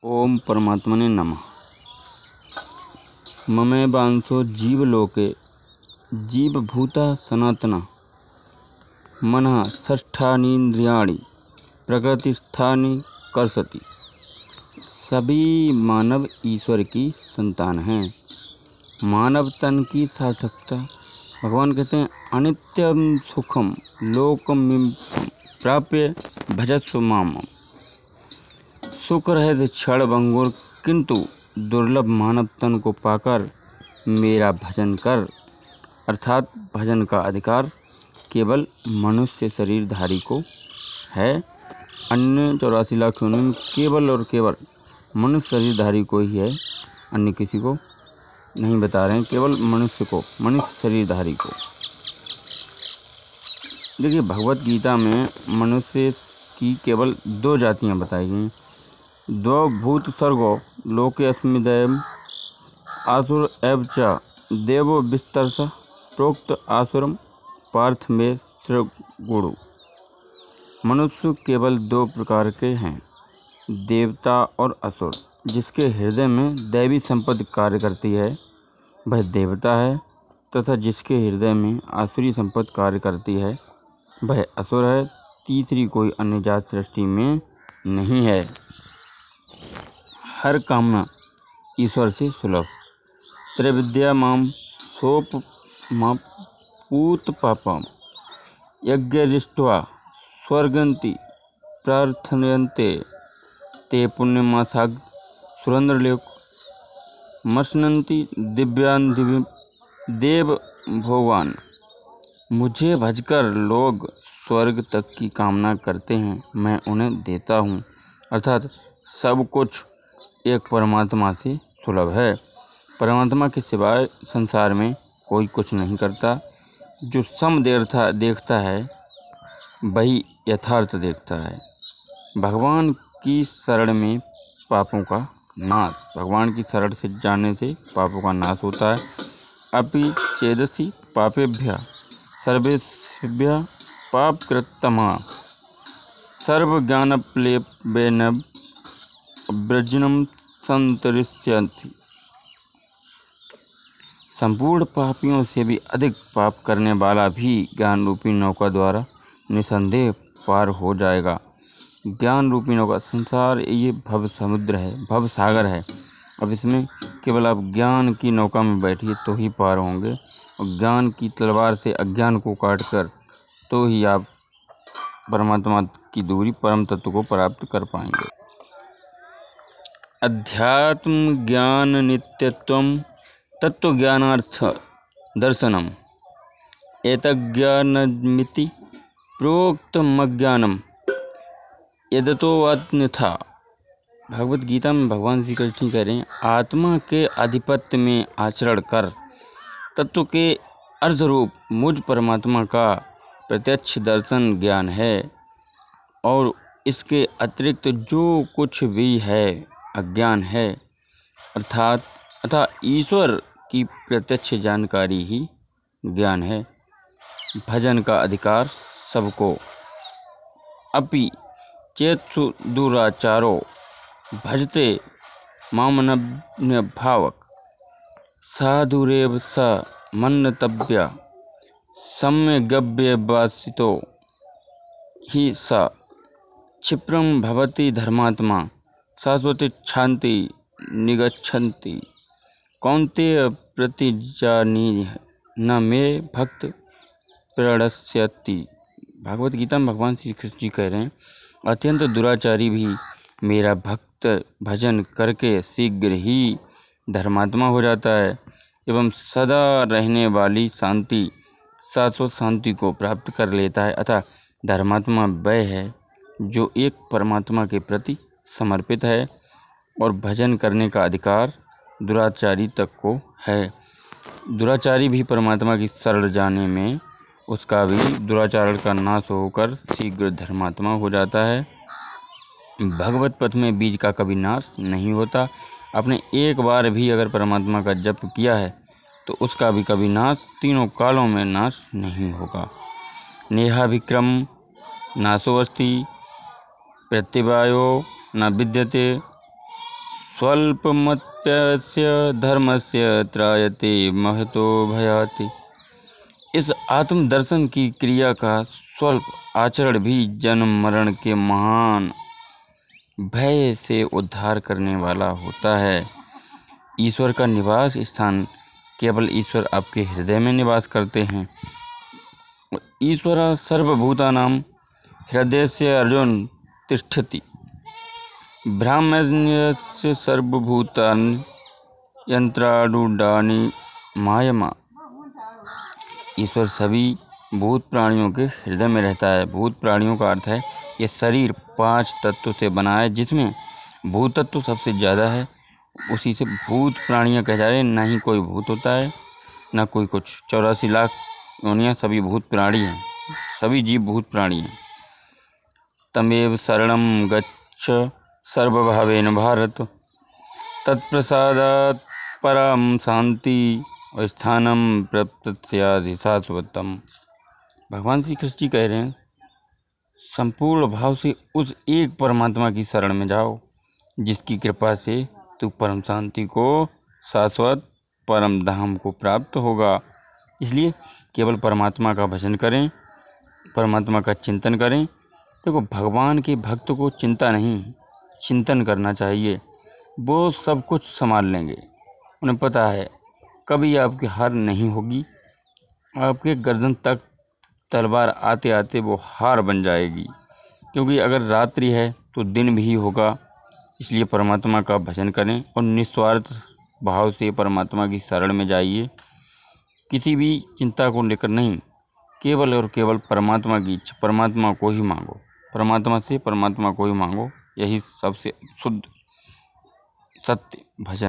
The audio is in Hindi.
ओम परमात्मने नमः। ममैवांशो जीवलोके जीवभूतः सनातनः मनः षष्ठानीन्द्रियाणि प्रकृतिस्थानि कर्षति। सभी मानव ईश्वर की संतान हैं। मानव तन की सार्थकता भगवान कहते हैं, अनित्यम सुखम लोकम प्राप्य भजस्व माम। सुख रहित क्षण भंगुर किंतु दुर्लभ मानव तन को पाकर मेरा भजन कर। अर्थात भजन का अधिकार केवल मनुष्य शरीरधारी को है। अन्य 84 लाख योनियों में केवल और केवल मनुष्य शरीरधारी को ही है, अन्य किसी को नहीं बता रहे हैं, केवल मनुष्य को, मनुष्य शरीरधारी को। देखिए, भगवत गीता में मनुष्य की केवल 2 जातियां बताई गई। द्वौ भूत सर्गो लोके अस्मिदैव आसुर एव च देवो विस्तरस प्रोक्त आसुरम पार्थ में श्रगुरु। मनुष्य केवल 2 प्रकार के हैं, देवता और असुर। जिसके हृदय में दैवी संपत्ति कार्य करती है वह देवता है, तथा जिसके हृदय में आसुरी संपत्ति कार्य करती है वह असुर है। तीसरी कोई अन्य जात सृष्टि में नहीं है। हर कामना ईश्वर से सुलभ। त्रैविद्या माम सोप पूत पापम यज्ञरिष्ट्वा स्वर्गंति प्रार्थयन्ते ते पुण्यमासाग सुरेंद्रलोक मसनंति दिव्यान देव भगवान। मुझे भजकर लोग स्वर्ग तक की कामना करते हैं, मैं उन्हें देता हूँ। अर्थात सब कुछ एक परमात्मा से सुलभ है। परमात्मा के सिवाय संसार में कोई कुछ नहीं करता। जो सम देखता है वही यथार्थ देखता है। भगवान की शरण में पापों का नाश, भगवान की शरण से जाने से पापों का नाश होता है। अपि चेदसि पापेभ्यः सर्वेभ्यः पापकृत्तमा सर्वज्ञानप्लेबेन व्रजनम संतरिष्यन्ति। संपूर्ण पापियों से भी अधिक पाप करने वाला भी ज्ञान रूपी नौका द्वारा निसंदेह पार हो जाएगा। ज्ञान रूपी नौका, संसार ये भव समुद्र है, भव सागर है। अब इसमें केवल आप ज्ञान की नौका में बैठिए तो ही पार होंगे, और ज्ञान की तलवार से अज्ञान को काटकर तो ही आप परमात्मा की दूरी, परम तत्व को प्राप्त कर पाएंगे। अध्यात्म ज्ञान नित्यत्वम तत्वज्ञानार्थ दर्शनम एतज्ज्ञानमिति प्रोक्तमज्ञानम यदतो अन्यथा। भगवत गीता में भगवान श्री कृष्ण कह रहे हैं, आत्मा के आधिपत्य में आचरण कर तत्व के अर्धरूप मुझ परमात्मा का प्रत्यक्ष दर्शन ज्ञान है, और इसके अतिरिक्त जो कुछ भी है अज्ञान है। अर्थात ईश्वर की प्रत्यक्ष जानकारी ही ज्ञान है। भजन का अधिकार सबको। अपि चेत्सु दुराचारो भजते मामनन्य भावक साधुरेव स मन्यतव्य सम्यग्व्यवसितो हि स क्षिप्रं भवति धर्मात्मा शाश्वती शांति निगच्छन्ति। कौन्तेय प्रतिजानी न मे भक्त प्रणश्यति। भगवत गीता में भगवान श्री कृष्ण जी कह रहे हैं, अत्यंत दुराचारी भी मेरा भक्त भजन करके शीघ्र ही धर्मात्मा हो जाता है एवं सदा रहने वाली शांति, शाश्वत शांति को प्राप्त कर लेता है। अतः धर्मात्मा वह है जो एक परमात्मा के प्रति समर्पित है, और भजन करने का अधिकार दुराचारी तक को है। दुराचारी भी परमात्मा की शरण जाने में उसका भी दुराचारण का नाश होकर शीघ्र धर्मात्मा हो जाता है। भगवत पथ में बीज का कभी नाश नहीं होता। आपने एक बार भी अगर परमात्मा का जप किया है तो उसका भी कभी नाश, तीनों कालों में नाश नहीं होगा। नेहा विक्रम नाशो अस्ति प्रत्यवायो न विद्यते स्वल्पमप्यस्य धर्मस्य त्रायते महतो भयाति। इस आत्मदर्शन की क्रिया का स्वल्प आचरण भी जन्म मरण के महान भय से उद्धार करने वाला होता है। ईश्वर का निवास स्थान केवल ईश्वर आपके हृदय में निवास करते हैं। ईश्वर सर्वभूतानां हृदयस्य अर्जुन तिष्ठति। ब्राह्मण्यस्य सर्वभूतानि यंत्रारूढ़ानि मायमा। ईश्वर सभी भूत प्राणियों के हृदय में रहता है। भूत प्राणियों का अर्थ है ये शरीर 5 तत्वों से बना है, जिसमें भूत तत्व सबसे ज़्यादा है। उसी से भूत प्राणियाँ कह जा रहे हैं। ना ही कोई भूत होता है ना कोई कुछ। 84 लाख योनियाँ सभी भूत प्राणी हैं। सभी जीव भूत प्राणी हैं। तमेव शरणं गच्छ सर्वभावेन भारत, तत्प्रसादात् परां शांति और स्थानम प्रप्तस्यादि शाश्वतम। भगवान श्री कृष्ण जी कह रहे हैं, संपूर्ण भाव से उस एक परमात्मा की शरण में जाओ, जिसकी कृपा से तू परम शांति को, शाश्वत परम धाम को प्राप्त होगा। इसलिए केवल परमात्मा का भजन करें, परमात्मा का चिंतन करें। देखो, भगवान के भक्त को चिंता नहीं, चिंतन करना चाहिए। वो सब कुछ संभाल लेंगे। उन्हें पता है कभी आपकी हार नहीं होगी। आपके गर्दन तक तलवार आते आते वो हार बन जाएगी, क्योंकि अगर रात्रि है तो दिन भी होगा। इसलिए परमात्मा का भजन करें और निस्वार्थ भाव से परमात्मा की शरण में जाइए। किसी भी चिंता को लेकर नहीं, केवल और केवल परमात्मा की इच्छा, परमात्मा को ही मांगो। परमात्मा से परमात्मा को ही मांगो। यही सबसे शुद्ध सत्य भजन।